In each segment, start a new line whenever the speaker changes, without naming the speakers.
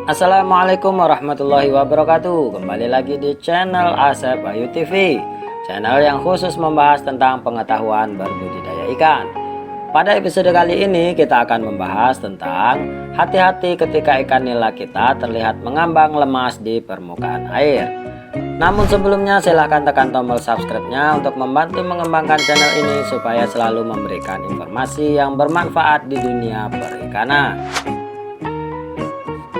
Assalamualaikum warahmatullahi wabarakatuh. Kembali lagi di channel Asep Ayu TV, channel yang khusus membahas tentang pengetahuan berbudidaya ikan. Pada episode kali ini kita akan membahas tentang hati-hati ketika ikan nila kita terlihat mengambang lemas di permukaan air. Namun sebelumnya silahkan tekan tombol subscribe-nya untuk membantu mengembangkan channel ini supaya selalu memberikan informasi yang bermanfaat di dunia perikanan.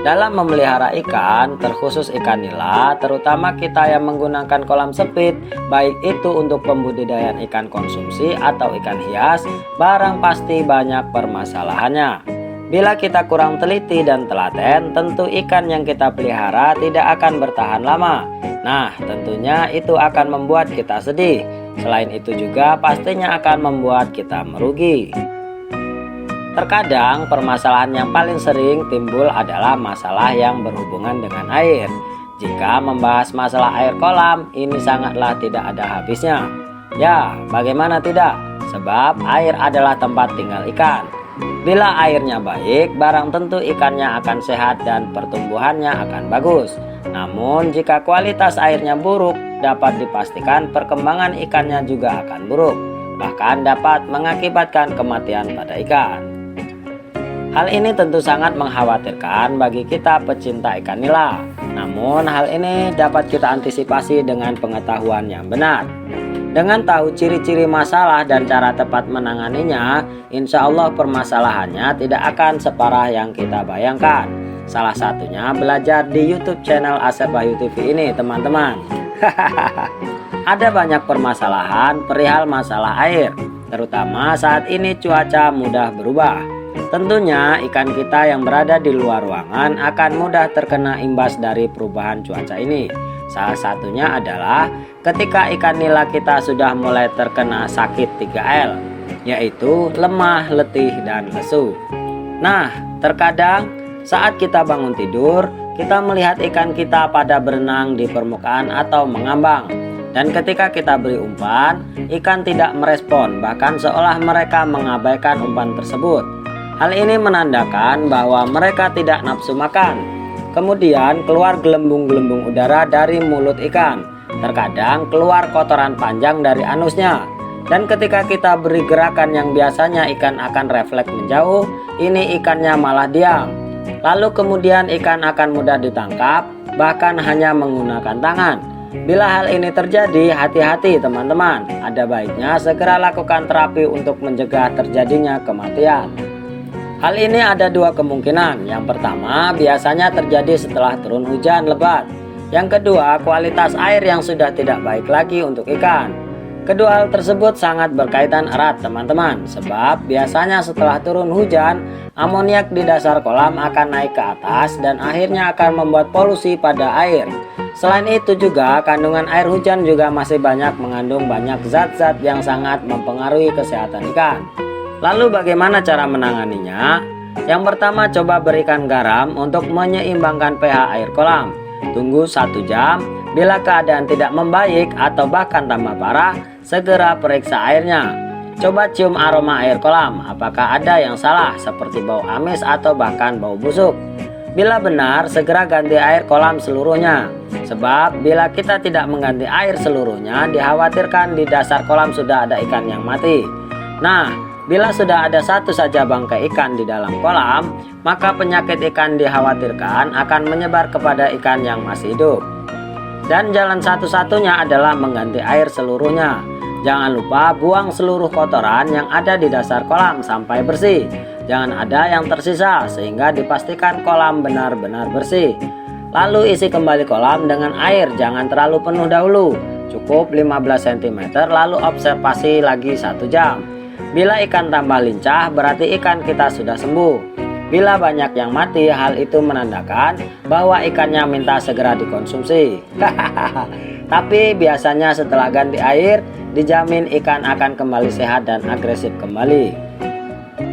Dalam memelihara ikan, terkhusus ikan nila, terutama kita yang menggunakan kolam sempit, baik itu untuk pembudidayaan ikan konsumsi atau ikan hias, barang pasti banyak permasalahannya. Bila kita kurang teliti dan telaten, tentu ikan yang kita pelihara tidak akan bertahan lama. Nah, tentunya itu akan membuat kita sedih. Selain itu juga pastinya akan membuat kita merugi. Terkadang permasalahan yang paling sering timbul adalah masalah yang berhubungan dengan air. Jika membahas masalah air kolam, ini sangatlah tidak ada habisnya. Ya, bagaimana tidak? Sebab air adalah tempat tinggal ikan. Bila airnya baik, barang tentu ikannya akan sehat dan pertumbuhannya akan bagus. Namun jika kualitas airnya buruk, dapat dipastikan perkembangan ikannya juga akan buruk. Bahkan dapat mengakibatkan kematian pada ikan. Hal ini tentu sangat mengkhawatirkan bagi kita pecinta ikan nila. Namun hal ini dapat kita antisipasi dengan pengetahuan yang benar. Dengan tahu ciri-ciri masalah dan cara tepat menanganinya, insya Allah permasalahannya tidak akan separah yang kita bayangkan. Salah satunya belajar di YouTube channel Asep Ayu TV ini, teman-teman. Ada banyak permasalahan perihal masalah air, terutama saat ini cuaca mudah berubah. Tentunya ikan kita yang berada di luar ruangan akan mudah terkena imbas dari perubahan cuaca ini. Salah satunya adalah ketika ikan nila kita sudah mulai terkena sakit 3L, yaitu lemah, letih, dan lesu. Nah, terkadang saat kita bangun tidur, kita melihat ikan kita pada berenang di permukaan atau mengambang. Dan ketika kita beri umpan, ikan tidak merespon, bahkan seolah mereka mengabaikan umpan tersebut. Hal ini menandakan bahwa mereka tidak nafsu makan. Kemudian keluar gelembung-gelembung udara dari mulut ikan. Terkadang keluar kotoran panjang dari anusnya. Dan ketika kita beri gerakan yang biasanya ikan akan refleks menjauh, ini ikannya malah diam. Lalu kemudian ikan akan mudah ditangkap, bahkan hanya menggunakan tangan. Bila hal ini terjadi, hati-hati teman-teman. Ada baiknya segera lakukan terapi untuk mencegah terjadinya kematian. Hal ini ada dua kemungkinan. Yang pertama, biasanya terjadi setelah turun hujan lebat. Yang kedua, kualitas air yang sudah tidak baik lagi untuk ikan. Kedua hal tersebut sangat berkaitan erat teman-teman. Sebab biasanya setelah turun hujan, amoniak di dasar kolam akan naik ke atas dan akhirnya akan membuat polusi pada air. Selain itu juga, kandungan air hujan juga masih banyak mengandung banyak zat-zat yang sangat mempengaruhi kesehatan ikan. Lalu bagaimana cara menanganinya? Yang pertama, coba berikan garam untuk menyeimbangkan pH air kolam. Tunggu 1 jam. Bila keadaan tidak membaik atau bahkan tambah parah, segera periksa airnya. Coba cium aroma air kolam. Apakah ada yang salah seperti bau amis atau bahkan bau busuk? Bila benar, segera ganti air kolam seluruhnya. Sebab bila kita tidak mengganti air seluruhnya, dikhawatirkan di dasar kolam sudah ada ikan yang mati. Nah, bila sudah ada satu saja bangkai ikan di dalam kolam, maka penyakit ikan dikhawatirkan akan menyebar kepada ikan yang masih hidup. Dan jalan satu-satunya adalah mengganti air seluruhnya. Jangan lupa buang seluruh kotoran yang ada di dasar kolam sampai bersih. Jangan ada yang tersisa sehingga dipastikan kolam benar-benar bersih. Lalu isi kembali kolam dengan air, jangan terlalu penuh dahulu. Cukup 15 cm lalu observasi lagi 1 jam. Bila ikan tambah lincah, berarti ikan kita sudah sembuh. Bila banyak yang mati, hal itu menandakan bahwa ikannya minta segera dikonsumsi. Tapi biasanya setelah ganti air, dijamin ikan akan kembali sehat dan agresif kembali.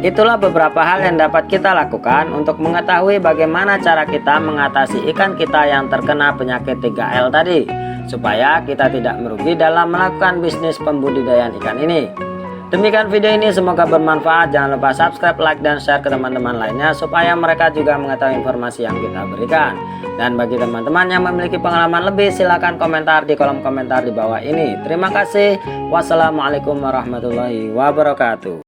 Itulah beberapa hal yang dapat kita lakukan untuk mengetahui bagaimana cara kita mengatasi ikan kita yang terkena penyakit 3L tadi, supaya kita tidak merugi dalam melakukan bisnis pembudidayaan ikan ini. Demikian video ini, semoga bermanfaat. Jangan lupa subscribe, like, dan share ke teman-teman lainnya supaya mereka juga mengetahui informasi yang kita berikan. Dan bagi teman-teman yang memiliki pengalaman lebih, silahkan komentar di kolom komentar di bawah ini. Terima kasih. Wassalamualaikum warahmatullahi wabarakatuh.